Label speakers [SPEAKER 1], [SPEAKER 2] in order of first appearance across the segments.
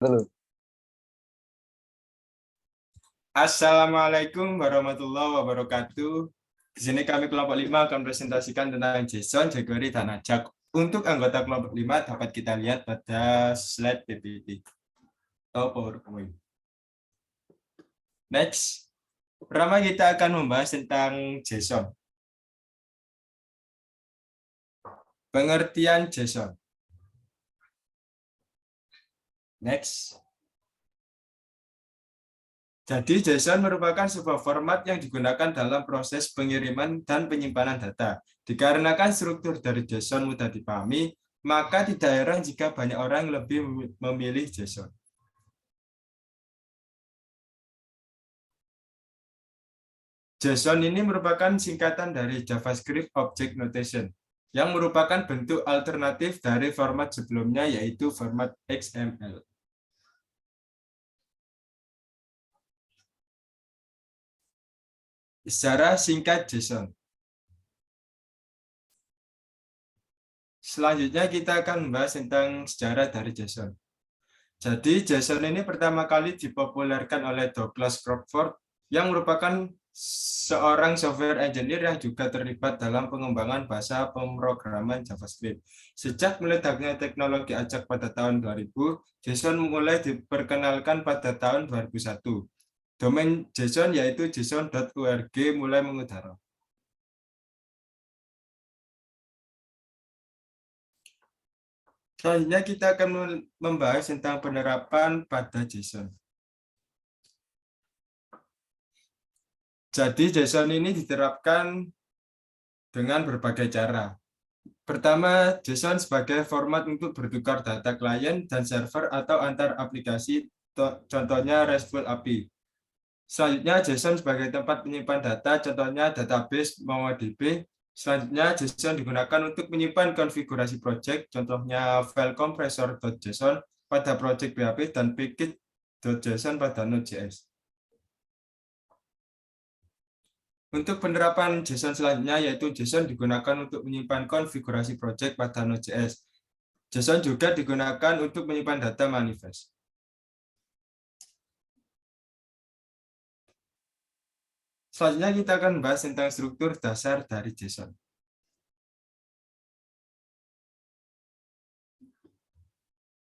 [SPEAKER 1] dulu.
[SPEAKER 2] Assalamualaikum warahmatullahi wabarakatuh. Di sini kami kelompok 5 akan presentasikan tentang JSON, jQuery, dan AJAX. Untuk anggota kelompok 5 dapat kita lihat pada slide PPT atau PowerPoint. Next, pertama kita akan membahas tentang JSON. Pengertian JSON. Next. Jadi JSON merupakan sebuah format yang digunakan dalam proses pengiriman dan penyimpanan data. Dikarenakan struktur dari JSON mudah dipahami, maka tidak heran jika banyak orang lebih memilih JSON. JSON ini merupakan singkatan dari JavaScript Object Notation, yang merupakan bentuk alternatif dari format sebelumnya, yaitu format XML. Secara singkat JSON. Selanjutnya kita akan membahas tentang sejarah dari JSON. Jadi JSON ini pertama kali dipopulerkan oleh Douglas Crockford yang merupakan seorang software engineer yang juga terlibat dalam pengembangan bahasa pemrograman JavaScript. Sejak meledaknya teknologi AJAX pada tahun 2000, JSON mulai diperkenalkan pada tahun 2001. Domain JSON yaitu json.org mulai mengudara. Selanjutnya kita akan membahas tentang penerapan pada JSON. Jadi JSON ini diterapkan dengan berbagai cara. Pertama, JSON sebagai format untuk bertukar data klien dan server atau antar aplikasi, contohnya RESTful API. Selanjutnya, JSON sebagai tempat menyimpan data, contohnya database MongoDB. Selanjutnya, JSON digunakan untuk menyimpan konfigurasi project, contohnya file compressor.json pada project PHP dan package.json pada Node.js. Untuk penerapan JSON selanjutnya, yaitu JSON digunakan untuk menyimpan konfigurasi project pada Node.js. JSON juga digunakan untuk menyimpan data manifest. Selanjutnya kita akan membahas tentang struktur dasar dari JSON.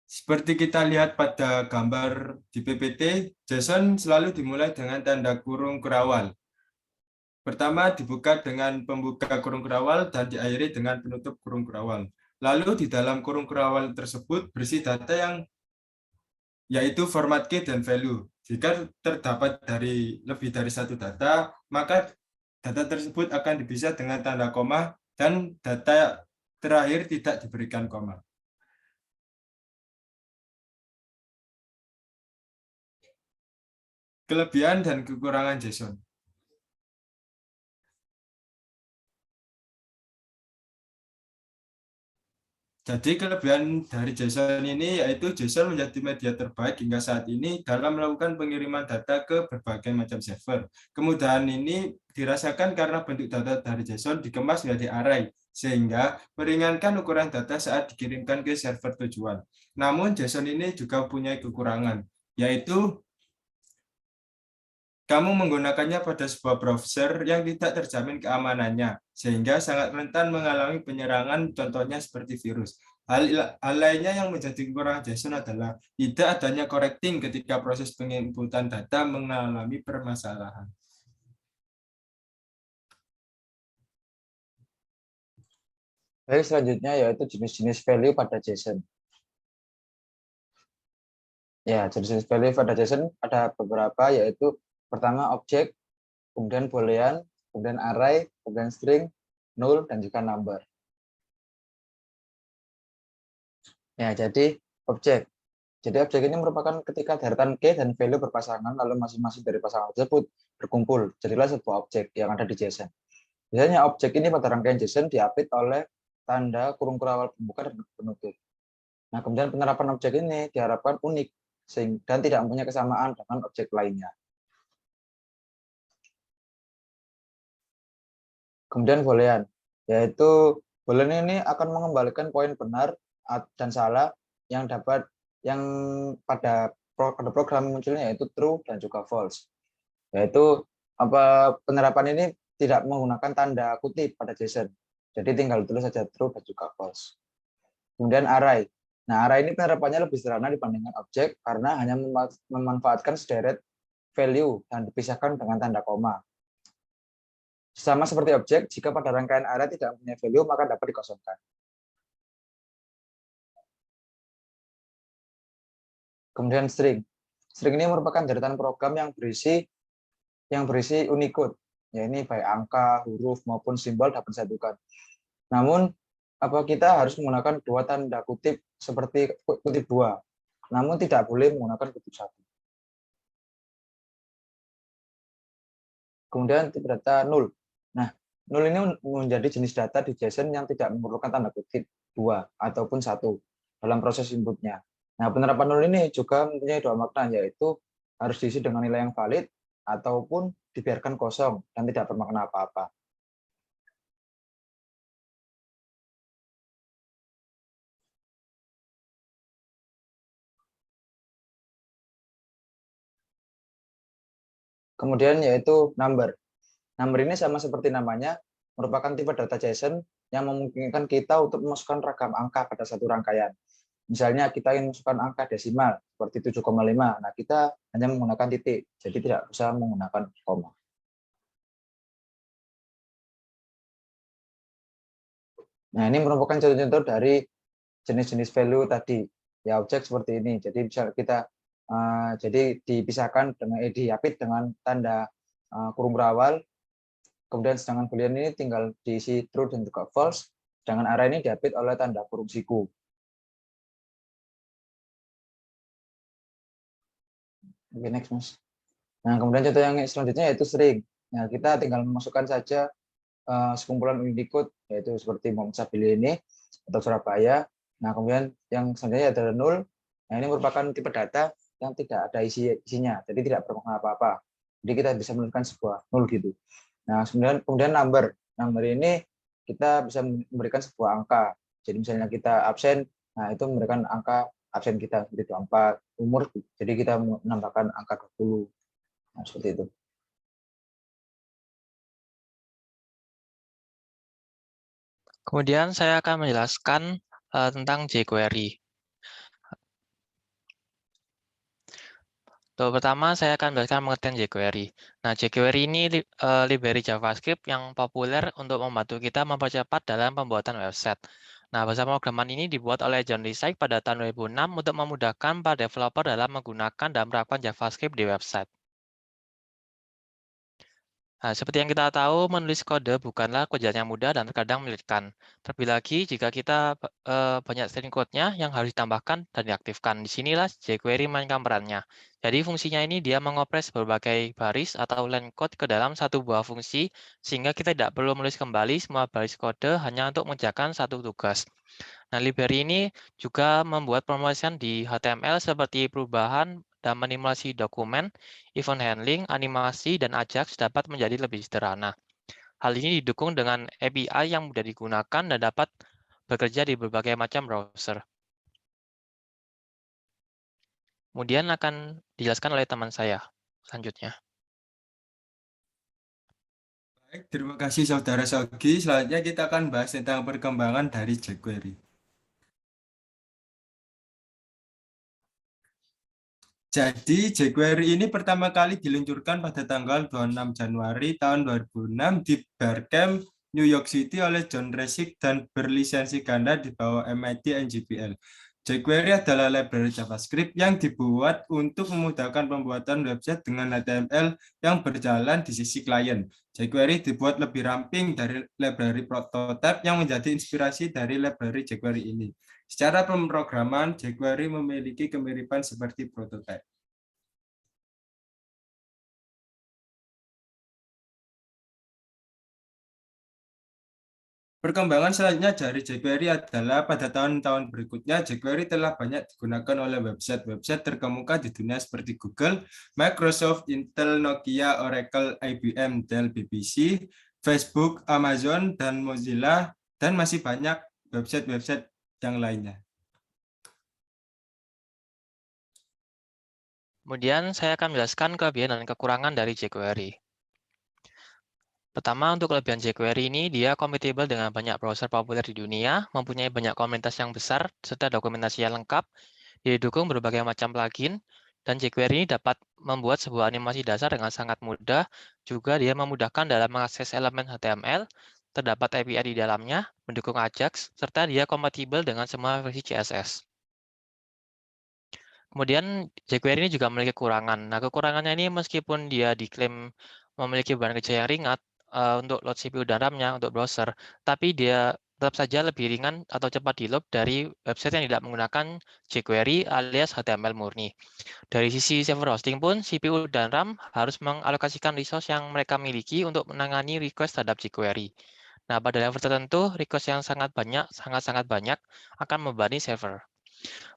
[SPEAKER 2] Seperti kita lihat pada gambar di PPT, JSON selalu dimulai dengan tanda kurung kurawal. Pertama dibuka dengan pembuka kurung kurawal dan diakhiri dengan penutup kurung kurawal. Lalu di dalam kurung kurawal tersebut berisi data yang yaitu format key dan value. Jika terdapat lebih dari satu data, maka data tersebut akan dipisah dengan tanda koma dan data terakhir tidak diberikan koma. Kelebihan dan kekurangan JSON. Jadi kelebihan dari JSON ini yaitu JSON menjadi media terbaik hingga saat ini dalam melakukan pengiriman data ke berbagai macam server. Kemudahan ini dirasakan karena bentuk data dari JSON dikemas menjadi array, sehingga meringankan ukuran data saat dikirimkan ke server tujuan. Namun JSON ini juga punya kekurangan, yaitu kamu menggunakannya pada sebuah browser yang tidak terjamin keamanannya, sehingga sangat rentan mengalami penyerangan, contohnya seperti virus. Hal lainnya yang menjadi kekurangan JSON adalah tidak adanya correcting ketika proses penginputan data mengalami permasalahan.
[SPEAKER 1] Baik, selanjutnya yaitu jenis-jenis value pada JSON. Ya, jenis-jenis value pada JSON ada beberapa, yaitu pertama objek, kemudian boolean, kemudian array, kemudian string, null, dan juga number. Ya, jadi objek. Jadi objek ini merupakan ketika deretan key dan value berpasangan, lalu masing-masing dari pasangan tersebut berkumpul. Jadilah sebuah objek yang ada di JSON. Biasanya objek ini pada rangkaian JSON diapit oleh tanda kurung kurawal pembuka dan penutup. Nah, kemudian penerapan objek ini diharapkan unik dan tidak mempunyai kesamaan dengan objek lainnya. Kemudian boolean, yaitu boolean ini akan mengembalikan poin benar dan salah yang dapat yang pada program munculnya yaitu true dan juga false. Yaitu penerapan ini tidak menggunakan tanda kutip pada JSON. Jadi tinggal tulis saja true dan juga false. Kemudian array. Nah, array ini penerapannya lebih sederhana dibandingkan objek karena hanya memanfaatkan sederet value dan dipisahkan dengan tanda koma. Sama seperti objek, jika pada rangkaian array tidak mempunyai value, maka dapat dikosongkan. Kemudian string. String ini merupakan deretan program yang berisi Unicode. Ya, ini baik angka, huruf, maupun simbol dapat disatukan. Namun, kita harus menggunakan dua tanda kutip seperti kutip dua. Namun tidak boleh menggunakan kutip satu. Kemudian tipe data 0. Nah, 0 ini menjadi jenis data di JSON yang tidak memerlukan tanda kutip 2 ataupun 1 dalam proses inputnya. Nah, penerapan 0 ini juga mempunyai dua makna, yaitu harus diisi dengan nilai yang valid ataupun dibiarkan kosong dan tidak bermakna apa-apa. Kemudian yaitu number. Number ini sama seperti namanya, merupakan tipe data JSON yang memungkinkan kita untuk memasukkan ragam angka pada satu rangkaian. Misalnya kita ingin memasukkan angka desimal seperti 7,5. Nah, kita hanya menggunakan titik, jadi tidak usah menggunakan koma. Nah, ini merupakan contoh-contoh dari jenis-jenis value tadi. Ya, objek seperti ini. Jadi bisa kita jadi dipisahkan dengan diapit dengan tanda kurung berawal. Kemudian sedangkan boolean ini tinggal diisi true dan juga false. Sedangkan array ini diapit oleh tanda kurung siku. Oke, next, Mas. Nah, kemudian contoh yang selanjutnya yaitu string. Nah, kita tinggal memasukkan saja sekumpulan Unicode, yaitu seperti Momsabili ini atau Surabaya. Nah, kemudian yang selanjutnya adalah null. Nah, ini merupakan tipe data yang tidak ada isinya, jadi tidak bermakna apa-apa. Jadi kita bisa menuliskan sebuah null gitu. Nah, kemudian number. Number ini kita bisa memberikan sebuah angka. Jadi misalnya kita absen, nah itu memberikan angka absen kita seperti 24, umur, jadi kita menambahkan angka 20. Nah, seperti itu.
[SPEAKER 3] Kemudian saya akan menjelaskan tentang jQuery. Pertama, saya akan menjelaskan pengertian jQuery. Nah, jQuery ini library JavaScript yang populer untuk membantu kita mempercepat dalam pembuatan website. Nah, bahasa pemrograman ini dibuat oleh John Lysike pada tahun 2006 untuk memudahkan para developer dalam menggunakan dan menerapkan JavaScript di website. Nah, seperti yang kita tahu, menulis kode bukanlah pekerjaan yang mudah dan terkadang menyulitkan. Terlebih lagi jika kita banyak string code-nya yang harus ditambahkan dan diaktifkan. Disinilah jQuery mainkan perannya. Jadi fungsinya ini dia mengopres berbagai baris atau line code ke dalam satu buah fungsi, sehingga kita tidak perlu menulis kembali semua baris kode hanya untuk mengerjakan satu tugas. Nah, library ini juga membuat pemrosesan di HTML seperti perubahan dan manipulasi dokumen, event handling, animasi, dan Ajax dapat menjadi lebih sederhana. Hal ini didukung dengan API yang mudah digunakan dan dapat bekerja di berbagai macam browser. Kemudian akan dijelaskan oleh teman saya selanjutnya.
[SPEAKER 2] Baik, terima kasih Saudara Sogi. Selanjutnya kita akan bahas tentang perkembangan dari jQuery. Jadi, jQuery ini pertama kali diluncurkan pada tanggal 26 Januari tahun 2006 di Barcamp, New York City oleh John Resig dan berlisensi ganda di bawah MIT NGPL. jQuery adalah library JavaScript yang dibuat untuk memudahkan pembuatan website dengan HTML yang berjalan di sisi klien. jQuery dibuat lebih ramping dari library prototype yang menjadi inspirasi dari library jQuery ini. Secara pemrograman, jQuery memiliki kemiripan seperti prototype. Perkembangan selanjutnya dari jQuery adalah pada tahun-tahun berikutnya, jQuery telah banyak digunakan oleh website terkemuka di dunia seperti Google, Microsoft, Intel, Nokia, Oracle, IBM, Dell, BBC, Facebook, Amazon, dan Mozilla, dan masih banyak website yang lainnya.
[SPEAKER 3] Kemudian saya akan menjelaskan kelebihan dan kekurangan dari jQuery. Pertama, untuk kelebihan jQuery ini, dia kompatibel dengan banyak browser populer di dunia, mempunyai banyak komunitas yang besar, serta dokumentasi yang lengkap, didukung berbagai macam plugin, dan jQuery ini dapat membuat sebuah animasi dasar dengan sangat mudah. Juga dia memudahkan dalam mengakses elemen HTML, terdapat API di dalamnya, mendukung Ajax, serta dia kompatibel dengan semua versi CSS. Kemudian jQuery ini juga memiliki kekurangan. Nah, kekurangannya ini meskipun dia diklaim memiliki beban kerja yang ringan untuk load CPU dan RAM-nya untuk browser, tapi dia tetap saja lebih ringan atau cepat di-load dari website yang tidak menggunakan jQuery alias HTML murni. Dari sisi server hosting pun, CPU dan RAM harus mengalokasikan resource yang mereka miliki untuk menangani request terhadap jQuery. Nah, pada level tertentu, request yang sangat-sangat banyak akan membebani server.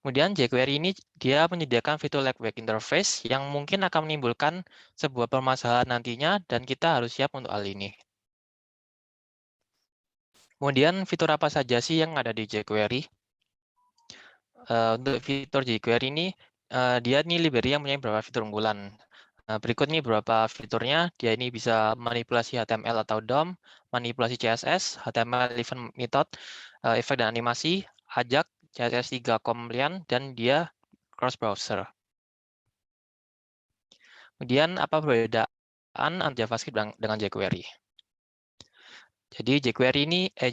[SPEAKER 3] Kemudian jQuery ini dia menyediakan fitur lightweight interface yang mungkin akan menimbulkan sebuah permasalahan nantinya dan kita harus siap untuk hal ini. Kemudian fitur apa saja sih yang ada di jQuery? Untuk fitur jQuery ini, dia ini library yang punya beberapa fitur unggulan. Berikut nih beberapa fiturnya. Dia ini bisa manipulasi HTML atau DOM, manipulasi CSS, HTML event method, efek dan animasi, Ajax, CSS 3 compliant, dan dia cross browser. Kemudian apa perbedaan antara JavaScript dengan jQuery? Jadi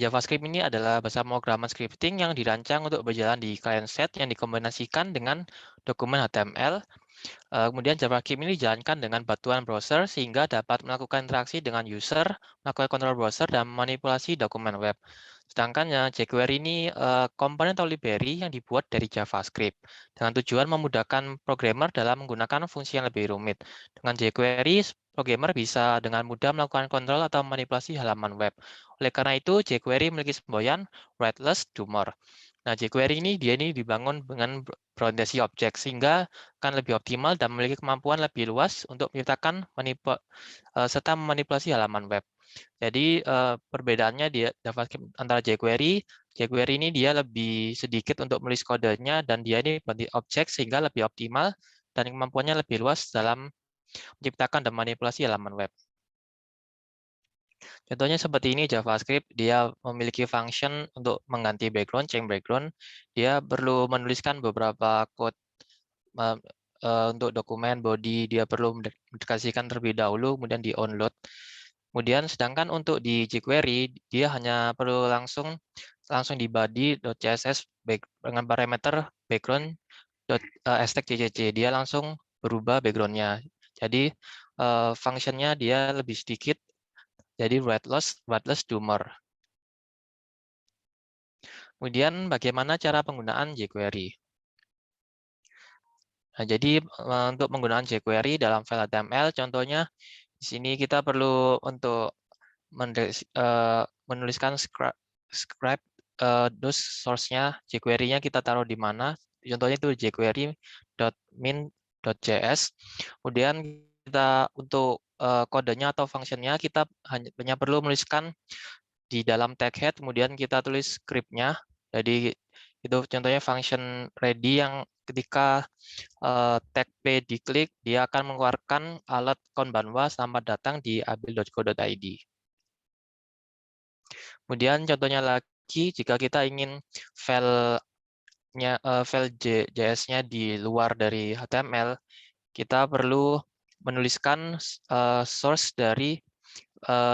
[SPEAKER 3] JavaScript ini adalah bahasa pemrograman scripting yang dirancang untuk berjalan di client-side yang dikombinasikan dengan dokumen HTML. Kemudian JavaScript ini dijalankan dengan bantuan browser sehingga dapat melakukan interaksi dengan user, melakukan kontrol browser, dan manipulasi dokumen web. Sedangkan jQuery ini komponen atau library yang dibuat dari JavaScript dengan tujuan memudahkan programmer dalam menggunakan fungsi yang lebih rumit. Dengan jQuery, programmer bisa dengan mudah melakukan kontrol atau manipulasi halaman web. Oleh karena itu, jQuery memiliki semboyan write less, do more. Nah, jQuery ini dibangun dengan berorientasi objek sehingga akan lebih optimal dan memiliki kemampuan lebih luas untuk menciptakan serta memanipulasi halaman web. Jadi perbedaannya JavaScript antara jQuery ini dia lebih sedikit untuk menulis kodenya dan dia ini berbentuk objek sehingga lebih optimal dan kemampuannya lebih luas dalam menciptakan dan manipulasi halaman web. Contohnya seperti ini JavaScript, dia memiliki function untuk mengganti background, change background. Dia perlu menuliskan beberapa code untuk dokumen body, dia perlu mendeklarasikan terlebih dahulu, kemudian di-onload. Kemudian sedangkan untuk di jQuery, dia hanya perlu langsung di body.css dengan parameter background.stack.cc. Dia langsung berubah background-nya. Jadi function-nya dia lebih sedikit. Jadi write less, do more. Kemudian bagaimana cara penggunaan jQuery? Nah, jadi untuk penggunaan jQuery dalam file HTML, contohnya di sini kita perlu untuk menuliskan script source-nya, jQuery-nya kita taruh di mana. Contohnya itu jQuery.min.js. Kemudian kita untuk kodenya atau function-nya kita hanya perlu menuliskan di dalam tag head, kemudian kita tulis script-nya. Jadi itu contohnya function ready yang ketika tag P diklik, dia akan mengeluarkan alert konbanwa selamat datang di abil.co.id. Kemudian contohnya lagi, jika kita ingin file JS-nya di luar dari HTML, kita perlu menuliskan source dari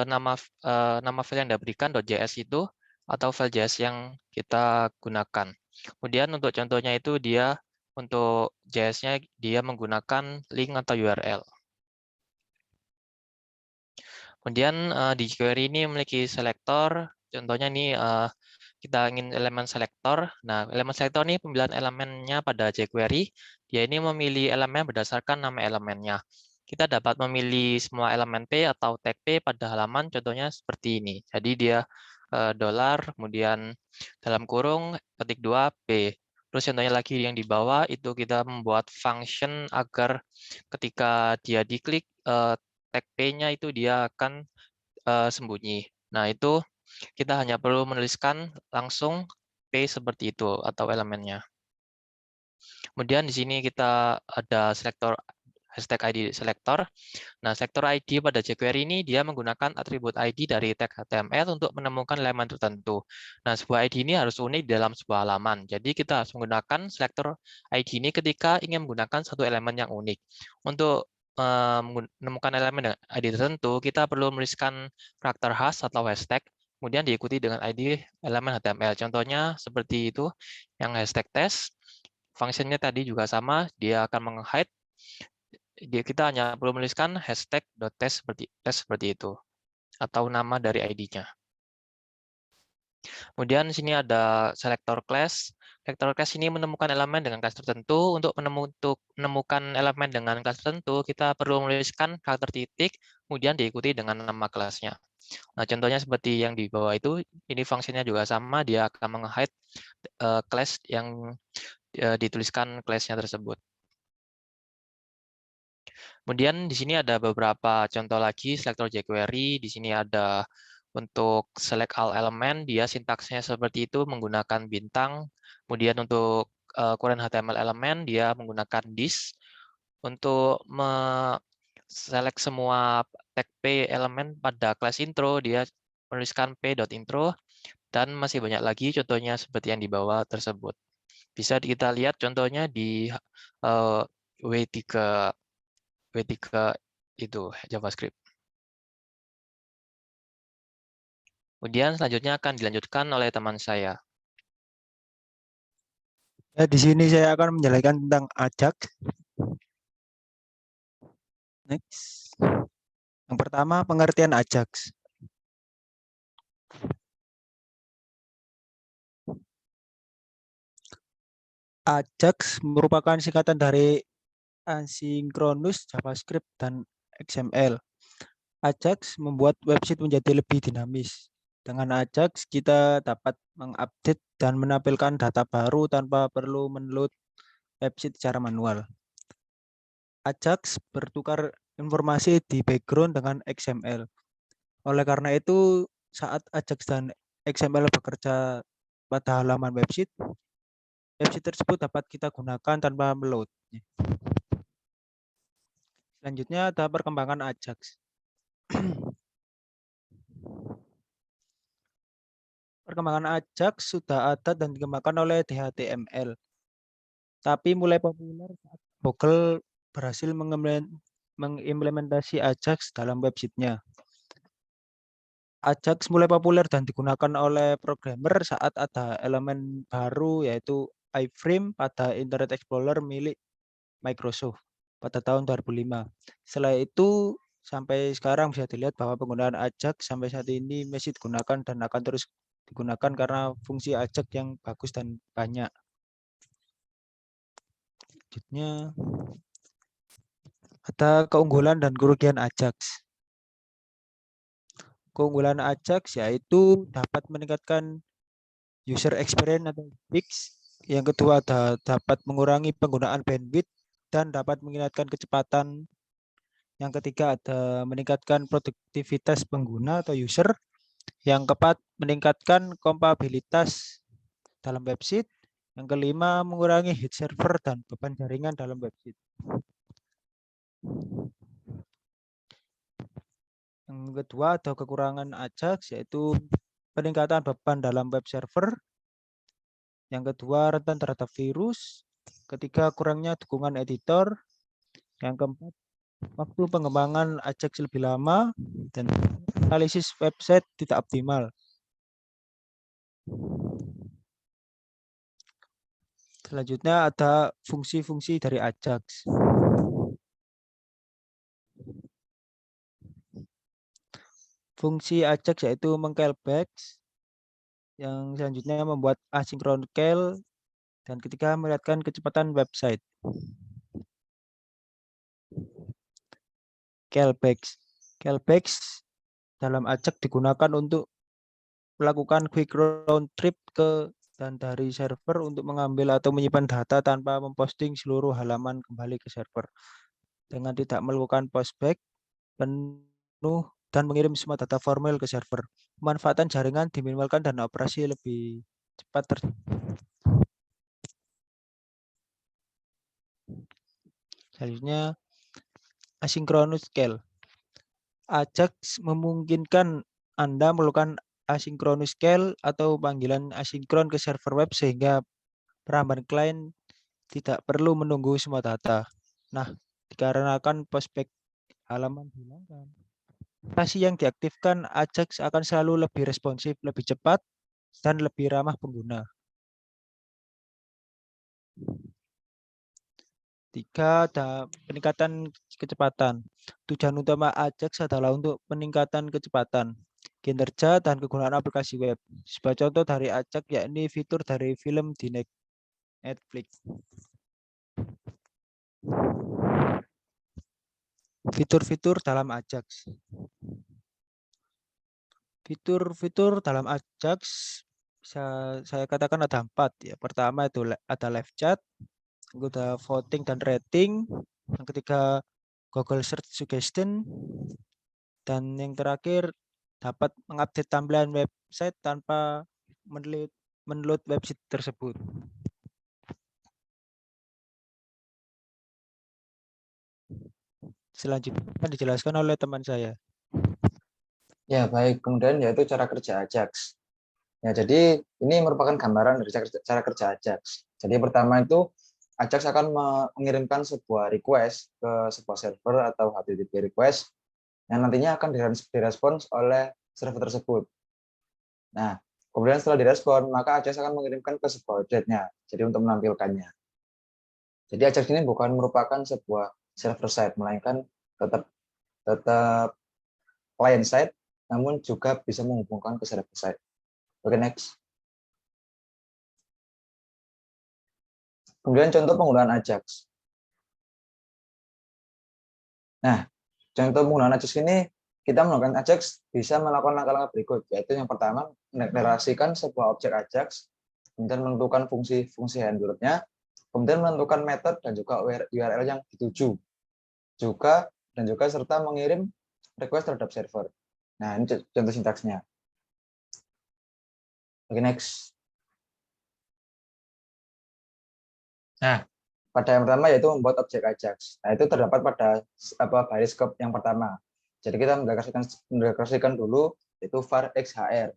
[SPEAKER 3] nama file yang diberikan .js itu atau file JS yang kita gunakan. Kemudian untuk contohnya itu dia untuk JS-nya dia menggunakan link atau URL. Kemudian di jQuery ini memiliki selektor. Contohnya ini kita ingin elemen selektor. Nah, elemen selektor ini pemilihan elemennya pada jQuery. Dia ini memilih elemen berdasarkan nama elemennya. Kita dapat memilih semua elemen P atau tag P pada halaman, contohnya seperti ini. Jadi dia dolar, kemudian dalam kurung, ketik 2 P. Terus contohnya lagi yang di bawah, itu kita membuat function agar ketika dia diklik, tag P-nya itu dia akan sembunyi. Nah, itu kita hanya perlu menuliskan langsung P seperti itu atau elemennya. Kemudian di sini kita ada selektor hashtag ID selector. Nah, selector ID pada jQuery ini dia menggunakan atribut ID dari tag HTML untuk menemukan elemen tertentu. Nah, sebuah ID ini harus unik dalam sebuah halaman. Jadi kita harus menggunakan selector ID ini ketika ingin menggunakan satu elemen yang unik. Untuk menemukan elemen dengan ID tertentu, kita perlu menuliskan karakter khas atau hashtag, kemudian diikuti dengan ID elemen HTML. Contohnya seperti itu, yang hashtag test. Fungsinya tadi juga sama, dia akan meng-hide. Kita hanya perlu menuliskan hashtag.test seperti itu, atau nama dari ID-nya. Kemudian di sini ada selector class. Selector class ini menemukan elemen dengan kelas tertentu. Untuk menemukan elemen dengan kelas tertentu, kita perlu menuliskan karakter titik, kemudian diikuti dengan nama kelasnya. Nah, contohnya seperti yang di bawah itu, ini fungsinya juga sama, dia akan meng-hide class yang dituliskan kelasnya tersebut. Kemudian di sini ada beberapa contoh lagi selector jQuery. Di sini ada untuk select all element, dia sintaksnya seperti itu menggunakan bintang. Kemudian untuk current HTML element, dia menggunakan this. Untuk select semua tag p elemen pada kelas intro, dia menuliskan p.intro. Dan masih banyak lagi contohnya seperti yang di bawah tersebut. Bisa kita lihat contohnya di W3 itu JavaScript. Kemudian selanjutnya akan dilanjutkan oleh teman saya.
[SPEAKER 4] Ya, di sini saya akan menjelaskan tentang Ajax. Next. Yang pertama, pengertian Ajax. Ajax merupakan singkatan dari Asynchronous JavaScript dan XML. Ajax membuat website menjadi lebih dinamis. Dengan Ajax, kita dapat mengupdate dan menampilkan data baru tanpa perlu menload website secara manual. Ajax bertukar informasi di background dengan XML. Oleh karena itu, saat Ajax dan XML bekerja pada halaman website tersebut dapat kita gunakan tanpa meload. Selanjutnya ada perkembangan Ajax. Perkembangan Ajax sudah ada dan dikembangkan oleh DHTML. Tapi mulai populer saat Google berhasil mengimplementasi Ajax dalam website-nya. Ajax mulai populer dan digunakan oleh programmer saat ada elemen baru yaitu iframe pada Internet Explorer milik Microsoft pada tahun 2005. Setelah itu sampai sekarang bisa dilihat bahwa penggunaan Ajax sampai saat ini masih digunakan dan akan terus digunakan karena fungsi Ajax yang bagus dan banyak. Selanjutnya ada keunggulan dan kerugian Ajax. Keunggulan Ajax yaitu dapat meningkatkan user experience atau UX. Yang kedua dapat mengurangi penggunaan bandwidth dan dapat meningkatkan kecepatan. Yang ketiga ada meningkatkan produktivitas pengguna atau user. Yang keempat meningkatkan kompatibilitas dalam website. Yang kelima mengurangi head server dan beban jaringan dalam website. Yang kedua ada kekurangan Ajax yaitu peningkatan beban dalam web server. Yang kedua rentan terhadap virus. Ketiga kurangnya dukungan editor. Yang keempat waktu pengembangan Ajax lebih lama dan analisis website tidak optimal. Selanjutnya ada fungsi-fungsi dari Ajax. Fungsi Ajax yaitu meng-callback, yang selanjutnya membuat asynchronous call, dan ketiga melihatkan kecepatan website. Callbacks dalam Ajax digunakan untuk melakukan quick round trip ke dan dari server untuk mengambil atau menyimpan data tanpa memposting seluruh halaman kembali ke server. Dengan tidak melakukan postback penuh dan mengirim semua data formal ke server. Pemanfaatan jaringan diminimalkan dan operasi lebih cepat Selanjutnya asynchronous scale. Ajax memungkinkan Anda melakukan asynchronous scale atau panggilan asinkron ke server web sehingga perambahan klien tidak perlu menunggu semua data. Nah, dikarenakan prospek halaman dihilangkan, aplikasi yang diaktifkan Ajax akan selalu lebih responsif, lebih cepat, dan lebih ramah pengguna. 3. Ada peningkatan kecepatan. Tujuan utama Ajax adalah untuk peningkatan kecepatan, kinerja, dan kegunaan aplikasi web. Sebagai contoh dari Ajax yakni fitur dari film di Netflix. Fitur-fitur dalam Ajax. Fitur-fitur dalam Ajax bisa saya katakan ada 4 ya. Pertama itu ada live chat, ada voting dan rating, yang ketiga Google Search Suggestion, dan yang terakhir dapat mengupdate tampilan website tanpa menload website tersebut. Selanjutnya akan dijelaskan oleh teman saya.
[SPEAKER 1] Ya, baik. Kemudian yaitu cara kerja Ajax. Ya, jadi ini merupakan gambaran dari cara kerja Ajax. Jadi pertama itu Ajax akan mengirimkan sebuah request ke sebuah server atau HTTP request yang nantinya akan direspons oleh server tersebut. Nah, kemudian setelah direspon, maka Ajax akan mengirimkan ke sebuah objeknya, jadi untuk menampilkannya. Jadi Ajax ini bukan merupakan sebuah server side, melainkan tetap client side, namun juga bisa menghubungkan ke server side. Oke, next. Kemudian contoh penggunaan Ajax. Nah, contoh penggunaan Ajax ini, kita menggunakan Ajax bisa melakukan langkah-langkah berikut, yaitu yang pertama, mendeklarasikan sebuah objek Ajax, kemudian menentukan fungsi handlernya, kemudian menentukan metode dan juga URL yang dituju, dan juga serta mengirim request terhadap server. Nah, ini contoh sintaksnya. Oke, next. Nah, pada yang pertama yaitu membuat objek Ajax. Nah, itu terdapat pada baris scope yang pertama. Jadi kita mendeklarasikan dulu itu var xhr.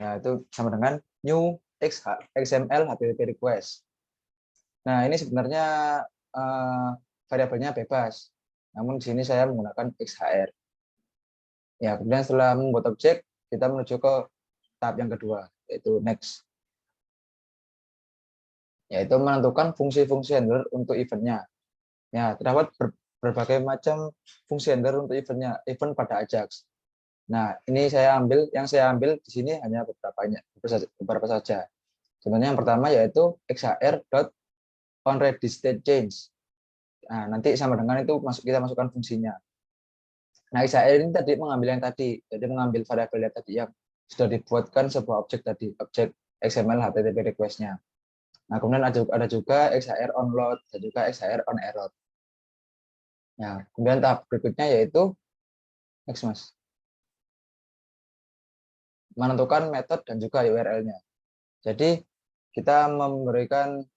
[SPEAKER 1] Nah, itu sama dengan new xml http request. Nah, ini sebenarnya variabelnya bebas. Namun di sini saya menggunakan xhr. Ya, kemudian setelah membuat objek, kita menuju ke tahap yang kedua, yaitu next. Yaitu menentukan fungsi-fungsi handler untuk eventnya. Ya, terdapat berbagai macam fungsi handler untuk event pada Ajax. Nah, ini yang saya ambil di sini hanya beberapa saja. Sebenarnya yang pertama yaitu xhr.onReadyStateChange. Nah, nanti sama dengan itu kita masukkan fungsinya. Nah, xhr ini tadi mengambil yang tadi, jadi mengambil variabel tadi yang sudah dibuatkan sebuah objek tadi, objek XML HTTP request-nya. Nah, kemudian ada juga xhr onload dan juga xhr onerror. Nah, kemudian tahap berikutnya yaitu next, Mas. Menentukan metode dan juga URL-nya. Jadi kita memberikan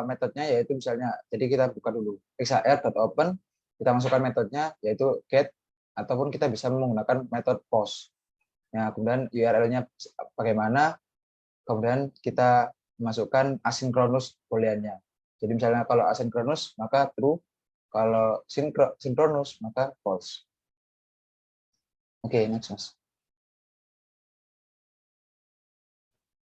[SPEAKER 1] metodenya yaitu misalnya, jadi kita buka dulu xhr.open, kita masukkan metodenya yaitu get, ataupun kita bisa menggunakan metode post. Nah, kemudian URL-nya bagaimana, kemudian kita masukkan asynchronous boolean-nya. Jadi misalnya kalau asynchronous maka true, kalau synchronous maka false. Oke, next, Mas.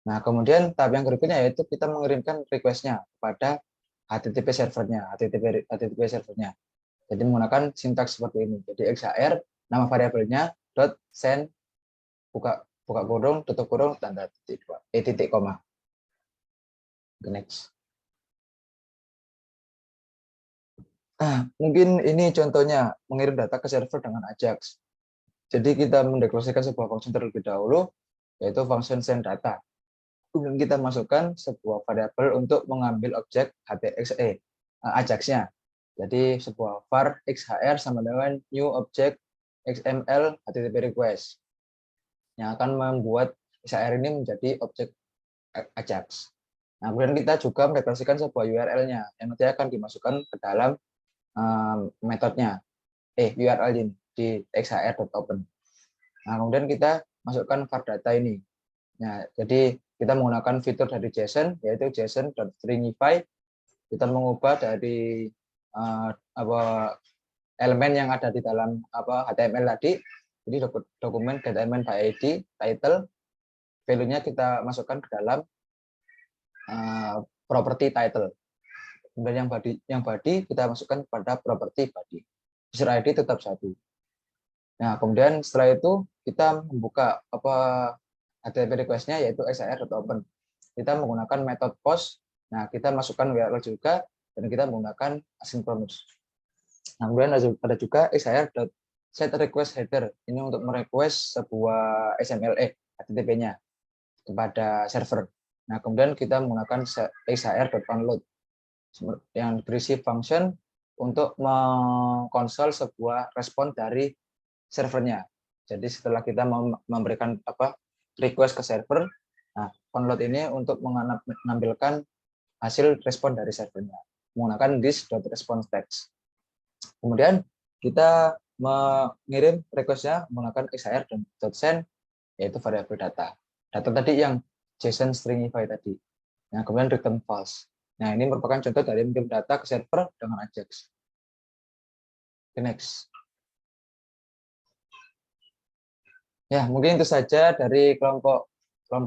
[SPEAKER 1] Nah, kemudian tahap yang berikutnya yaitu kita mengirimkan request-nya kepada HTTP servernya, HTTP servernya. Jadi menggunakan sintaks seperti ini. Jadi xhr, nama variabelnya .send buka kurung, tutup kurung, tanda titik koma. Next. Nah, mungkin ini contohnya mengirim data ke server dengan Ajax. Jadi kita mendeklarasikan sebuah function terlebih dahulu, yaitu function send data. Kemudian kita masukkan sebuah variabel untuk mengambil objek Ajax-nya. Jadi sebuah var xhr sama dengan new object xml http request yang akan membuat xhr ini menjadi objek Ajax. Nah, kemudian kita juga mendeklarasikan sebuah URL-nya yang nanti akan dimasukkan ke dalam metodenya, URL ini di xhr.open. Nah, kemudian kita masukkan var data ini. Nah, jadi kita menggunakan fitur dari JSON, yaitu JSON.stringify. Kita mengubah dari elemen yang ada di dalam HTML tadi. Jadi dokumen get element by ID, title, value-nya kita masukkan ke dalam property title. Kemudian yang body kita masukkan pada property body. User ID tetap 1. Nah, kemudian setelah itu kita membuka HTTP request-nya, yaitu xhr.open. Kita menggunakan metode post. Nah, kita masukkan URL juga dan kita menggunakan asynchronous. Nah, kemudian ada juga xhr.setRequestHeader. Ini untuk merequest sebuah HTTP-nya kepada server. Nah, kemudian kita menggunakan xhr.onload yang berisi function untuk mengkonsol sebuah respon dari servernya. Jadi setelah kita memberikan request ke server, nah onload ini untuk menampilkan hasil respon dari servernya menggunakan this.responseText. Kemudian kita mengirim requestnya menggunakan xhr.send, yaitu variabel data. Data tadi yang JSON stringify tadi. Nah, kemudian return false. Nah, ini merupakan contoh dari mengirim data ke server dengan Ajax. Next. Ya, mungkin itu saja dari kelompok 5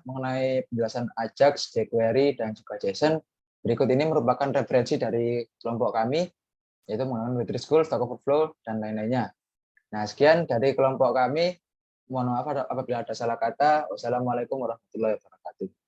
[SPEAKER 1] mengenai penjelasan Ajax, jQuery, dan juga JSON. Berikut ini merupakan referensi dari kelompok kami, yaitu menggunakan Web3 School, Stack Overflow, dan lain-lainnya. Nah, sekian dari kelompok kami. Mohon maaf apabila ada salah kata. Wassalamualaikum warahmatullahi wabarakatuh.